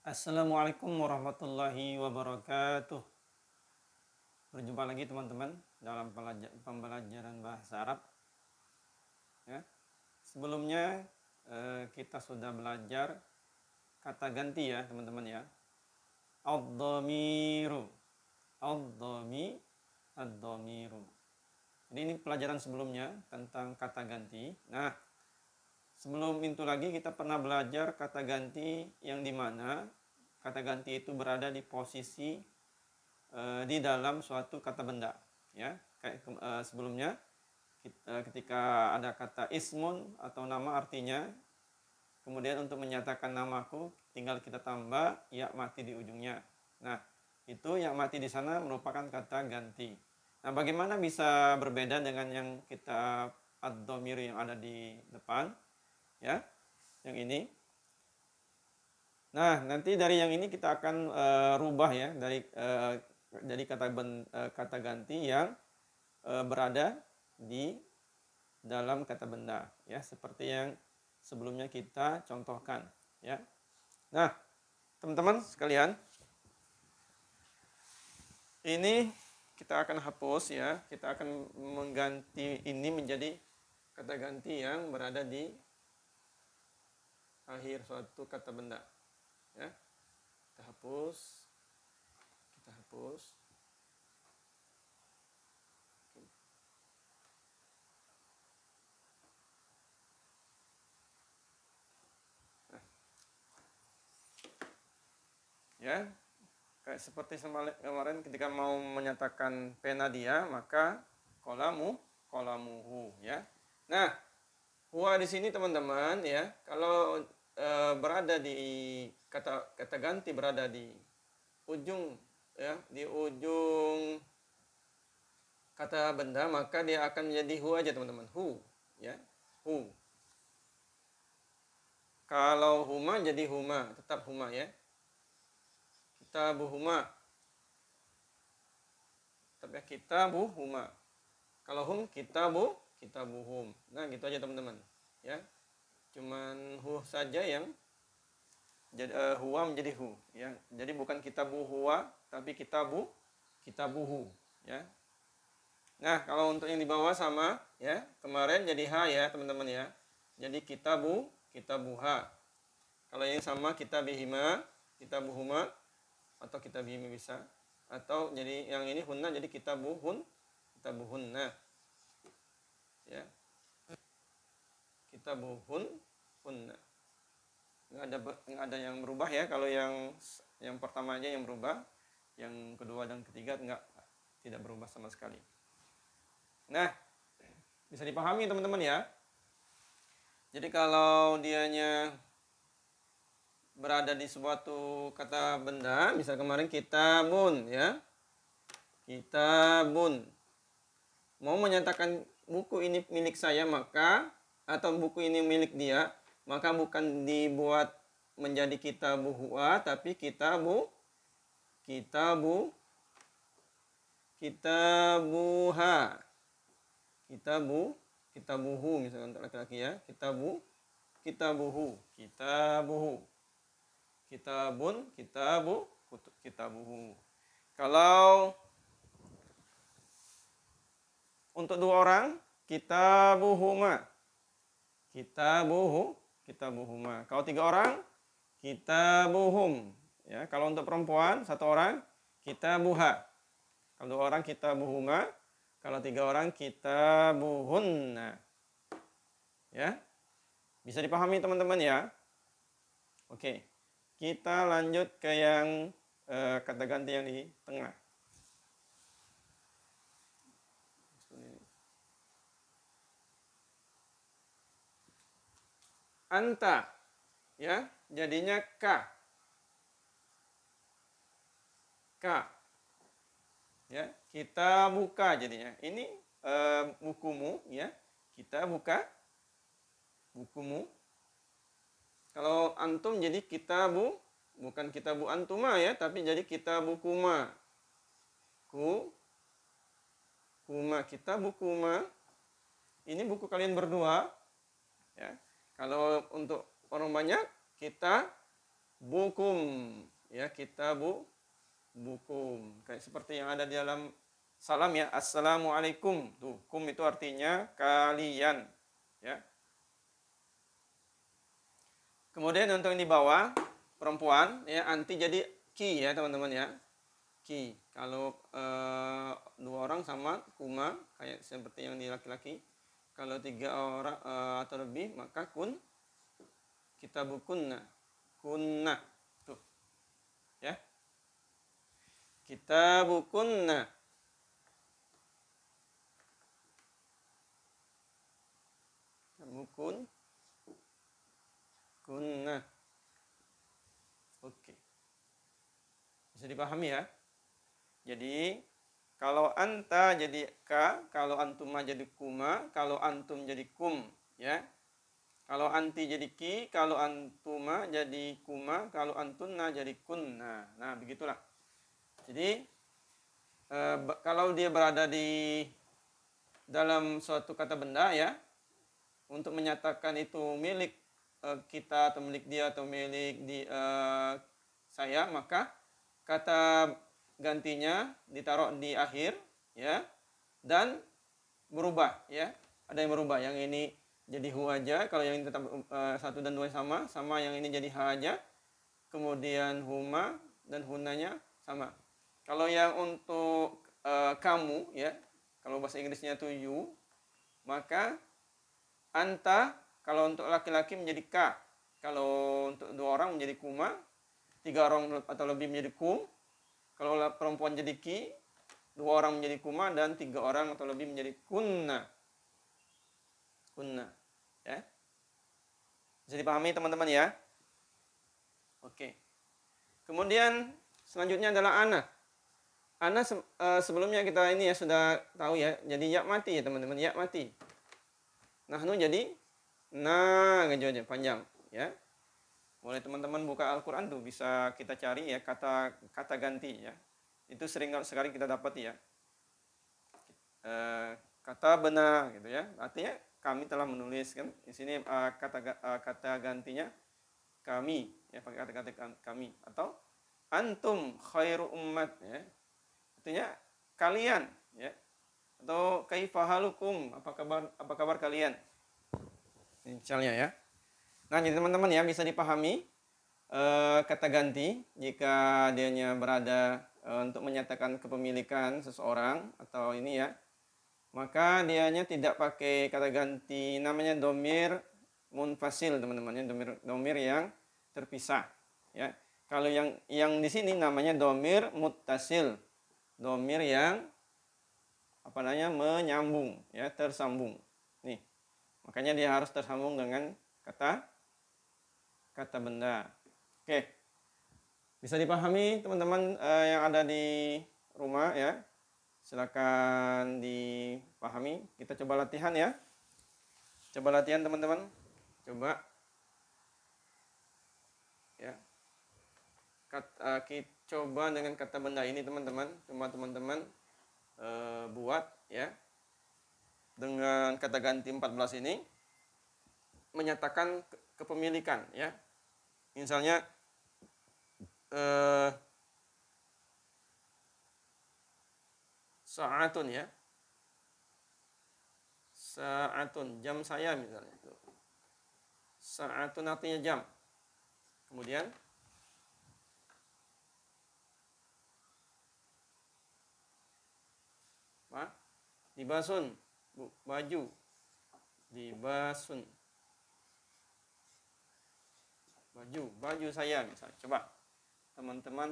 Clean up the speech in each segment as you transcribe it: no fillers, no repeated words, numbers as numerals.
Assalamualaikum warahmatullahi wabarakatuh. Berjumpa lagi teman-teman dalam pembelajaran bahasa Arab. Ya. Sebelumnya kita sudah belajar kata ganti ya teman-teman ya. Ad-dhamiru, ad-dhami, ad-dhamiru. Jadi ini pelajaran sebelumnya tentang kata ganti. Nah, sebelum itu lagi kita pernah belajar kata ganti yang dimana kata ganti itu berada di posisi di dalam suatu kata benda, ya. Kayak sebelumnya ketika ada kata ismun atau nama artinya, kemudian untuk menyatakan namaku tinggal kita tambah ya mati di ujungnya. Nah, itu ya mati di sana merupakan kata ganti. Nah, bagaimana bisa berbeda dengan yang kita ad-dhamir yang ada di depan, ya, yang ini. Nah, nanti dari yang ini kita akan rubah ya dari kata ganti yang berada di dalam kata benda ya, seperti yang sebelumnya kita contohkan ya. Nah, teman-teman sekalian, ini kita akan hapus ya, kita akan mengganti ini menjadi kata ganti yang berada di akhir suatu kata benda ya. Kita hapus. Ya, kayak seperti kemarin ketika mau menyatakan pena dia, maka kolamuhu ya. Nah, huwa di sini teman-teman ya, kalau berada di kata ganti berada di ujung ya, di ujung kata benda, maka dia akan menjadi hu aja teman-teman. Hu ya, hu. Kalau huma jadi huma, tetap huma ya. Kitabuhuma. Tapi kitabuhuma. Kalau hum kitabuhum. Nah, gitu aja teman-teman. Ya. Cuman hu saja yang jadi huwa menjadi hu ya. Jadi bukan kitabu huwa tapi kitabuhu ya. Nah, kalau untuk yang di bawah sama ya. Kemarin jadi ha ya, teman-teman ya. Jadi kitabuha. Kalau yang sama kitabuhuma atau kitabihima bisa, atau jadi yang ini hunna jadi kitabuhunna ya, hunna nggak ada yang berubah ya. Kalau yang pertama aja yang berubah, yang kedua dan ketiga tidak berubah sama sekali. Nah, bisa dipahami teman-teman ya. Jadi kalau dianya berada di suatu kata benda, misal kemarin kitabun ya. Kitabun. Mau menyatakan buku ini milik saya atau buku ini milik dia, maka bukan dibuat menjadi kitabuha tapi kitabuha. Kitabuhu misalkan untuk laki-laki ya. Kitabuhu. Kitabun, kitabuhu. Kalau untuk dua orang, kitabuhuma. Kitabuhuma. Kalau tiga orang, kitabuhum. Ya, kalau untuk perempuan satu orang, kitabuha. Kalau dua orang, kitabuhuma. Kalau tiga orang, kitabuhunna. Ya, bisa dipahami teman-teman ya. Oke, kita lanjut ke yang kata ganti yang di tengah. Anta ya, jadinya ka ya, kita buka jadinya. Ini bukumu ya, kita buka bukumu. Kalau antum jadi bukan kitabu antuma ya, tapi jadi kitabukuma. Kita bukuma. Ini buku kalian berdua ya. Kalau untuk orang banyak, kita bukum, ya, bukum. Kayak seperti yang ada di dalam salam ya, assalamualaikum. Tuh, kum itu artinya kalian, ya. Kemudian untuk yang di bawah perempuan ya, anti jadi ki ya teman-teman ya. Ki. Kalau dua orang sama kuma kayak seperti yang di laki-laki. Kalau tiga orang atau lebih maka kun, kita bukunna, kunna. Tuh. Ya. Kita bukunna. Bukun. Kunna. Oke. Bisa dipahami ya? Jadi kalau anta jadi ka, kalau antuma jadi kuma, kalau antum jadi kum, ya. Kalau anti jadi ki, kalau antuma jadi kuma, kalau antunna jadi kunna. Nah, begitulah. Jadi kalau dia berada di dalam suatu kata benda ya, untuk menyatakan itu milik kita atau milik dia atau milik saya, maka kata gantinya ditaruh di akhir ya, dan berubah ya. Ada yang berubah, yang ini jadi hu aja, kalau yang ini tetap 1 dan 2 sama yang ini jadi ha aja. Kemudian huma dan hunanya sama. Kalau yang untuk kamu ya, kalau bahasa Inggrisnya itu you, maka anta kalau untuk laki-laki menjadi ka, kalau untuk 2 orang menjadi kuma, 3 orang atau lebih menjadi kum, kalau perempuan jadi ki, 2 orang menjadi kuma, dan 3 orang atau lebih menjadi kunna. Kunna, ya. Bisa dipahami teman-teman ya? Oke. Kemudian selanjutnya adalah ana. Ana sebelumnya kita ini ya sudah tahu ya, jadi ya mati ya teman-teman, ya mati. Nahnu jadi nah aja panjang ya. Boleh teman-teman buka Al-Qur'an tuh, bisa kita cari ya kata ganti ya. Itu sering sekali kita dapat ya. Kata benar gitu ya. Artinya kami telah menulis kan. Di sini kata gantinya kami ya, pakai kata-kata kami, atau antum khairu ummat ya. Artinya kalian ya. Atau kaifahalukum, apa kabar kalian? Misalnya ya. Nah, jadi teman-teman ya, bisa dipahami kata ganti jika dianya berada untuk menyatakan kepemilikan seseorang atau ini ya, maka dianya tidak pakai kata ganti, namanya domir munfasil teman-teman ya, domir yang terpisah ya. Kalau yang di sini namanya domir muttasil, domir yang menyambung ya, tersambung nih. Makanya dia harus tersambung dengan kata benda. Oke. Bisa dipahami teman-teman yang ada di rumah ya. Silakan dipahami. Kita coba latihan ya. Coba latihan teman-teman. Coba. Ya. Kita coba dengan kata benda ini teman-teman. Cuma teman-teman buat ya. Dengan kata ganti 14 ini menyatakan kepemilikan ya. Misalnya saatun ya. Saatun, jam saya misalnya. Saatun artinya jam. Kemudian libasun, baju. Libasun. Baju saya misalnya. Coba teman-teman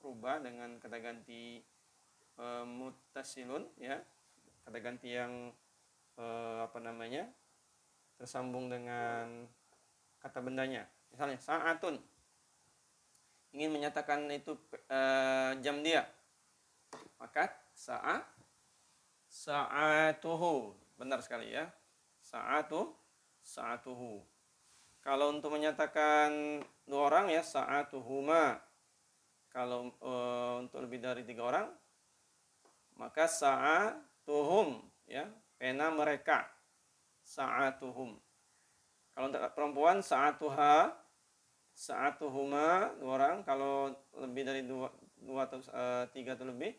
rubah dengan kata ganti muttasilun ya. Kata ganti yang tersambung dengan kata bendanya. Misalnya saatun, ingin menyatakan itu jam dia, maka saatuhu, benar sekali ya, saatuhu. Kalau untuk menyatakan 2 orang ya saatuhuma. Kalau untuk lebih dari 3 orang maka saatuhum ya, pena mereka, saatuhum. Kalau untuk perempuan saatuha, sa'atuhuma, 2 orang. Kalau lebih dari 2 atau 3 atau lebih,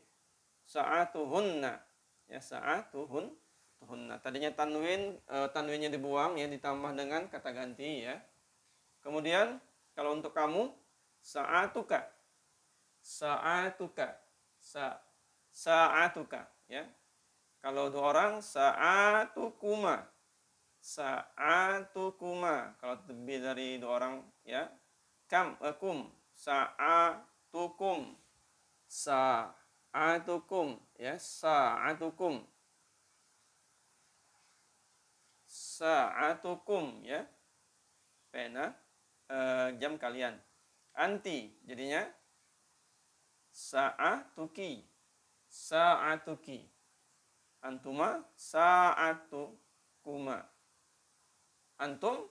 sa'atuhunna. Ya, sa'atuhunna. Tadinya tanwinnya dibuang ya, ditambah dengan kata ganti ya. Kemudian kalau untuk kamu, sa'atuka. Sa'atuka. Sa'atuka ya. Kalau 2 orang, sa'atukuma. Sa'atukuma. Kalau lebih dari 2 orang ya, kum. Sa'atukum. Sa'atukum ya, sa'atukum. Sa'atukum ya. Pena jam kalian. Anti jadinya sa'atuki. Sa'atuki. Antuma sa'atukuma. Antum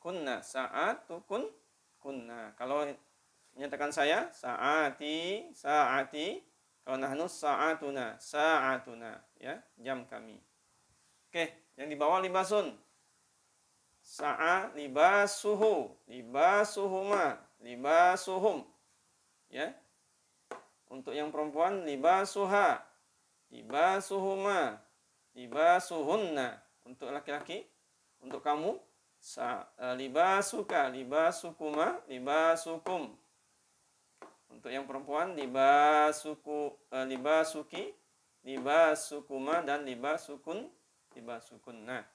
kunna. Sa'atukun kunna. Kalau menyatakan saya, sa'ati. Kalau nahnu sa'atuna ya, jam kami. Oke, yang di bawah libasun. Sa'a libasuhuma, libasuhum. Ya. Untuk yang perempuan libasuha, libasuhuma, libasuhunna. Untuk laki-laki, untuk kamu libasuka, libasukuma, libasukum. Untuk yang perempuan libasuki, libasukuma dan libasukunna.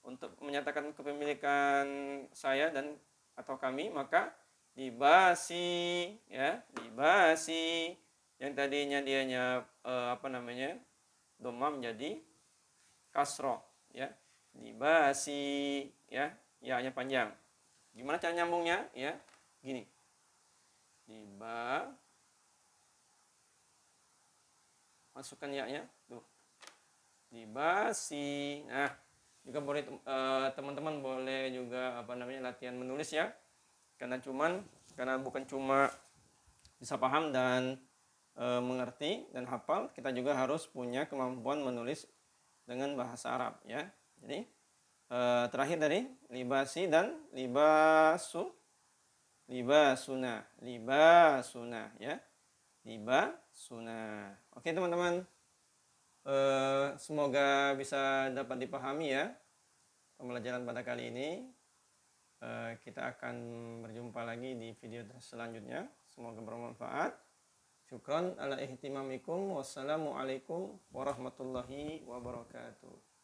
Untuk menyatakan kepemilikan saya dan atau kami, maka libasi ya, libasi yang tadinya dianya dhamma menjadi kasroh ya, libasi ya, ya-nya panjang. Gimana cara nyambungnya ya? Gini. Masukkan ya-nya tuh. Libasi. Nah, juga boleh teman-teman boleh juga latihan menulis ya. Karena bukan cuma bisa paham dan mengerti dan hafal, kita juga harus punya kemampuan menulis dengan bahasa Arab ya. Jadi terakhir dari libasi dan libasuna ya. Libasuna. Oke teman-teman. Semoga bisa dapat dipahami ya pembelajaran pada kali ini. Kita akan berjumpa lagi di video selanjutnya. Semoga bermanfaat. Syukran ala ihtimamikum. Wassalamualaikum warahmatullahi wabarakatuh.